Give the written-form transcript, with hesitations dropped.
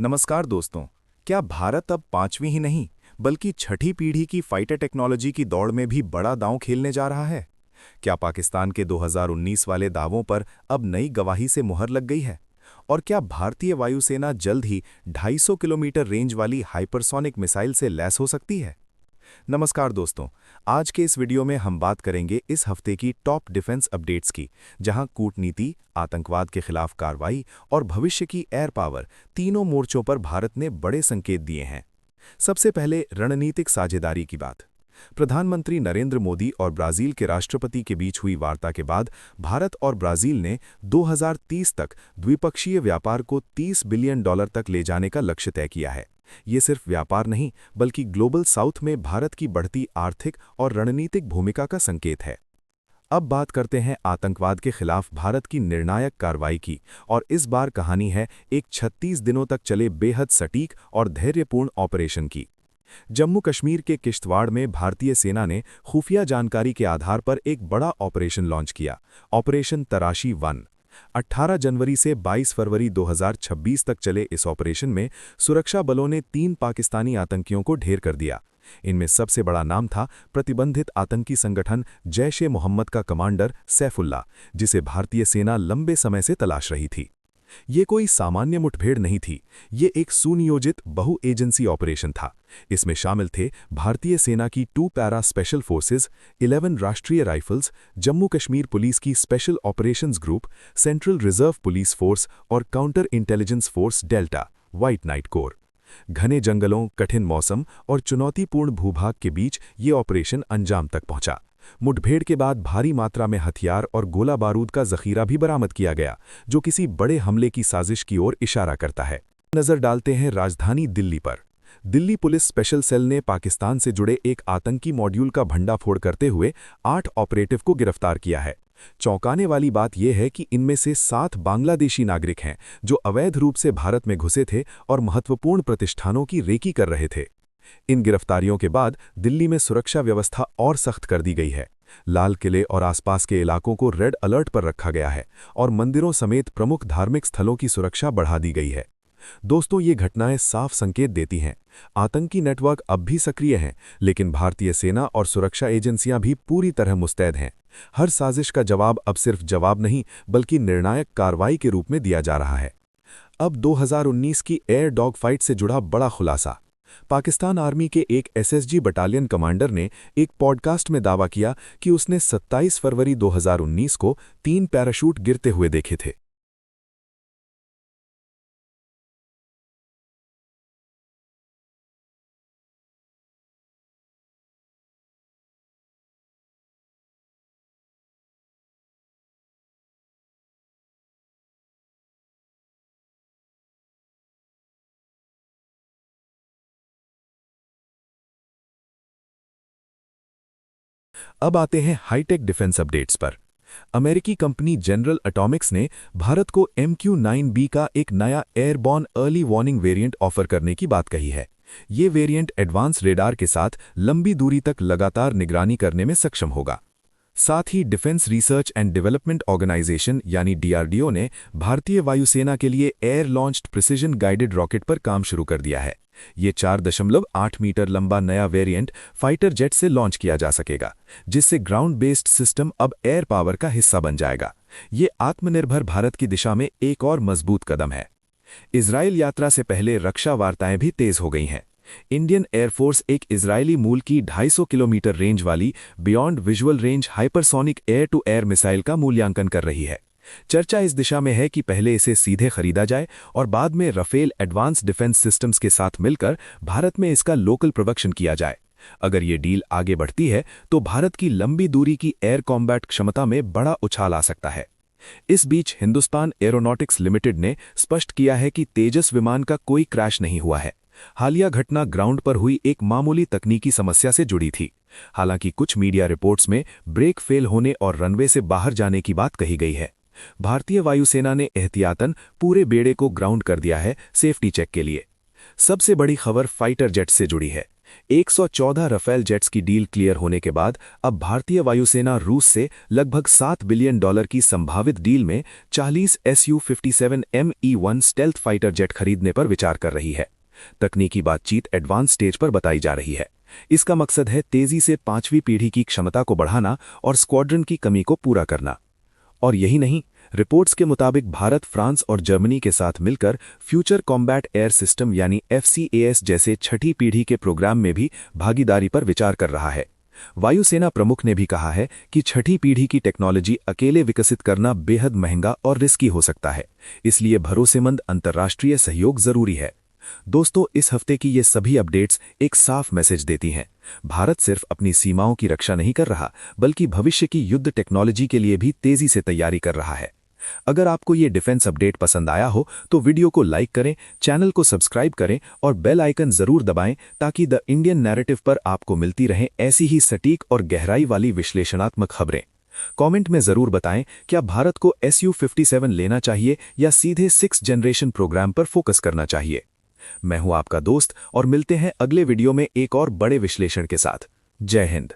नमस्कार दोस्तों। क्या भारत अब पांचवीं ही नहीं बल्कि छठी पीढ़ी की फाइटर टेक्नोलॉजी की दौड़ में भी बड़ा दांव खेलने जा रहा है? क्या पाकिस्तान के 2019 वाले दावों पर अब नई गवाही से मुहर लग गई है? और क्या भारतीय वायुसेना जल्द ही 250 किलोमीटर रेंज वाली हाइपरसोनिक मिसाइल से लैस हो सकती है? नमस्कार दोस्तों, आज के इस वीडियो में हम बात करेंगे इस हफ्ते की टॉप डिफेंस अपडेट्स की, जहां कूटनीति, आतंकवाद के खिलाफ कार्रवाई और भविष्य की एयर पावर तीनों मोर्चों पर भारत ने बड़े संकेत दिए हैं। सबसे पहले रणनीतिक साझेदारी की बात। प्रधानमंत्री नरेंद्र मोदी और ब्राजील के राष्ट्रपति के बीच हुई वार्ता के बाद भारत और ब्राजील ने 2030 तक द्विपक्षीय व्यापार को $30 बिलियन तक ले जाने का लक्ष्य तय किया है। ये सिर्फ व्यापार नहीं बल्कि ग्लोबल साउथ में भारत की बढ़ती आर्थिक और रणनीतिक भूमिका का संकेत है। अब बात करते हैं आतंकवाद के खिलाफ भारत की निर्णायक कार्रवाई की, और इस बार कहानी है एक 36 दिनों तक चले बेहद सटीक और धैर्यपूर्ण ऑपरेशन की। जम्मू कश्मीर के किश्तवाड़ में भारतीय सेना ने खुफिया जानकारी के आधार पर एक बड़ा ऑपरेशन लॉन्च किया, ऑपरेशन तराशी 1। 18 जनवरी से 22 फरवरी 2026 तक चले इस ऑपरेशन में सुरक्षा बलों ने 3 पाकिस्तानी आतंकियों को ढेर कर दिया। इनमें सबसे बड़ा नाम था प्रतिबंधित आतंकी संगठन जैश-ए-मोहम्मद का कमांडर सैफुल्ला, जिसे भारतीय सेना लंबे समय से तलाश रही थी। ये कोई सामान्य मुठभेड़ नहीं थी, ये एक सुनियोजित बहु एजेंसी ऑपरेशन था। इसमें शामिल थे भारतीय सेना की 2 para special forces, 11 Rashtriya rifles, Jammu Kashmir police की special operations group, central reserve police force और counter intelligence force Delta, White Knight Corps. घने जंगलों, कठिन मौसम और चुनौतीपूर्ण भूभाग के बीच ये ऑपरेशन अंजाम तक पहुंचा। मुठभेड़ के बाद भारी मात्रा में हथियार और गोला बारूद का जखीरा भी बरामद किया गया, जो किसी बड़े हमले की साजिश की ओर इशारा करता है। नजर डालते हैं राजधानी दिल्ली पर। दिल्ली पुलिस स्पेशल सेल ने पाकिस्तान से जुड़े एक आतंकी मॉड्यूल का भंडाफोड़ करते हुए 8 ऑपरेटिव को गिरफ्तार किया है। चौंकाने वाली बात यह है कि इनमें से 7 बांग्लादेशी नागरिक हैं, जो अवैध रूप से भारत में घुसे थे और महत्वपूर्ण प्रतिष्ठानों की रेकी कर रहे थे। इन गिरफ्तारियों के बाद दिल्ली में सुरक्षा व्यवस्था और सख्त कर दी गई है। लाल किले और आसपास के इलाकों को रेड अलर्ट पर रखा गया है और मंदिरों समेत प्रमुख धार्मिक स्थलों की सुरक्षा बढ़ा दी गई है। दोस्तों, ये घटनाएं साफ संकेत देती हैं, आतंकी नेटवर्क अब भी सक्रिय हैं, लेकिन भारतीय सेना और सुरक्षा एजेंसियां भी पूरी तरह मुस्तैद हैं। हर साजिश का जवाब अब सिर्फ जवाब नहीं बल्कि निर्णायक कार्रवाई के रूप में दिया जा रहा है। अब 2019 की एयर डॉग फाइट से जुड़ा बड़ा खुलासा। पाकिस्तान आर्मी के एक एसएसजी बटालियन कमांडर ने एक पॉडकास्ट में दावा किया कि उसने 27 फरवरी 2019 को 3 पैराशूट गिरते हुए देखे थे। अब आते हैं हाईटेक डिफेंस अपडेट्स पर। अमेरिकी कंपनी जनरल एटॉमिक्स ने भारत को MQ-9B का एक नया airborne early warning variant offer करने की बात कही है। ये वेरिएंट एडवांस रेडार के साथ लंबी दूरी तक लगातार निगरानी करने में सक्षम होगा। साथ ही defence research and development organisation यानी DRDO ने भारतीय वायुसेना के लिए air launched precision guided rocket पर काम शुरू कर दिया है। ये 4.8 मीटर लंबा नया वेरिएंट फाइटर जेट से लॉन्च किया जा सकेगा, जिससे ग्राउंड बेस्ड सिस्टम अब एयर पावर का हिस्सा बन जाएगा। ये आत्मनिर्भर भारत की दिशा में एक और मजबूत कदम है। इजरायल यात्रा से पहले रक्षा वार्ताएं भी तेज हो गई हैं। इंडियन एयरफोर्स एक इजरायली मूल की 250 किलोमीटर रेंज वाली beyond visual range hypersonic air to air missile का मूल्यांकन कर रही है। चर्चा इस दिशा में है कि पहले इसे सीधे खरीदा जाए और बाद में राफेल एडवांस डिफेंस सिस्टम्स के साथ मिलकर भारत में इसका लोकल प्रोडक्शन किया जाए। अगर ये डील आगे बढ़ती है तो भारत की लंबी दूरी की एयर कॉम्बैट क्षमता में बड़ा उछाल आ सकता है। इस बीच हिंदुस्तान एरोनॉटिक्स लिमिटेड ने स्पष्ट किया है कि तेजस विमान का कोई क्रैश नहीं हुआ है। हालिया घटना ग्राउंड पर हुई एक मामूली तकनीकी समस्या से जुड़ी थी। हालांकि कुछ मीडिया रिपोर्ट्स में ब्रेक फेल होने और रनवे से बाहर जाने की बात कही गई है। भारतीय वायुसेना ने एहतियातन पूरे बेड़े को ग्राउंड कर दिया है सेफ्टी चेक के लिए। सबसे बड़ी खबर फाइटर जेट से जुड़ी है। 114 रफेल जेट्स की डील क्लियर होने के बाद अब भारतीय वायुसेना रूस से लगभग $7 बिलियन की संभावित डील में 40 Su-57 Me-1 stealth fighter jet खरीदने पर विचार कर रही है। तकनीकी बातचीत एडवांस स्टेज पर बताई जा रही है। इसका मकसद है तेजी से 5वीं पीढ़ी की क्षमता को बढ़ाना और स्क्वाड्रन की कमी को पूरा करना। और यही नहीं, रिपोर्ट्स के मुताबिक भारत फ्रांस और जर्मनी के साथ मिलकर फ्यूचर कॉम्बैट एयर सिस्टम यानी FCAS जैसे छठी पीढ़ी के प्रोग्राम में भी भागीदारी पर विचार कर रहा है। वायुसेना प्रमुख ने भी कहा है कि छठी पीढ़ी की टेक्नोलॉजी अकेले विकसित करना बेहद महंगा और रिस्की हो सकता है, इसलिए भरोसेमंद अंतर्राष्ट्रीय सहयोग जरूरी है। दोस्तों, इस हफ्ते की ये सभी अपडेट्स एक साफ मैसेज देती हैं। भारत सिर्फ अपनी सीमाओं की रक्षा नहीं कर रहा, बल्कि भविष्य की युद्ध टेक्नोलॉजी के लिए भी तेजी से तैयारी कर रहा है। अगर आपको ये डिफेंस अपडेट पसंद आया हो तो वीडियो को लाइक करें, चैनल को सब्सक्राइब करें और बेल आइकन जरूर दबाएं ताकि द इंडियन नैरेटिव पर आपको मिलती रहें ऐसी ही सटीक और गहराई वाली विश्लेषणात्मक खबरें। कमेंट में जरूर बताएं, क्या भारत को Su-57 लेना चाहिए या सीधे 6th जनरेशन प्रोग्राम पर फोकस करना चाहिए। मैं हूं आपका दोस्त और मिलते हैं अगले वीडियो में एक और बड़े विश्लेषण के साथ। जय हिंद।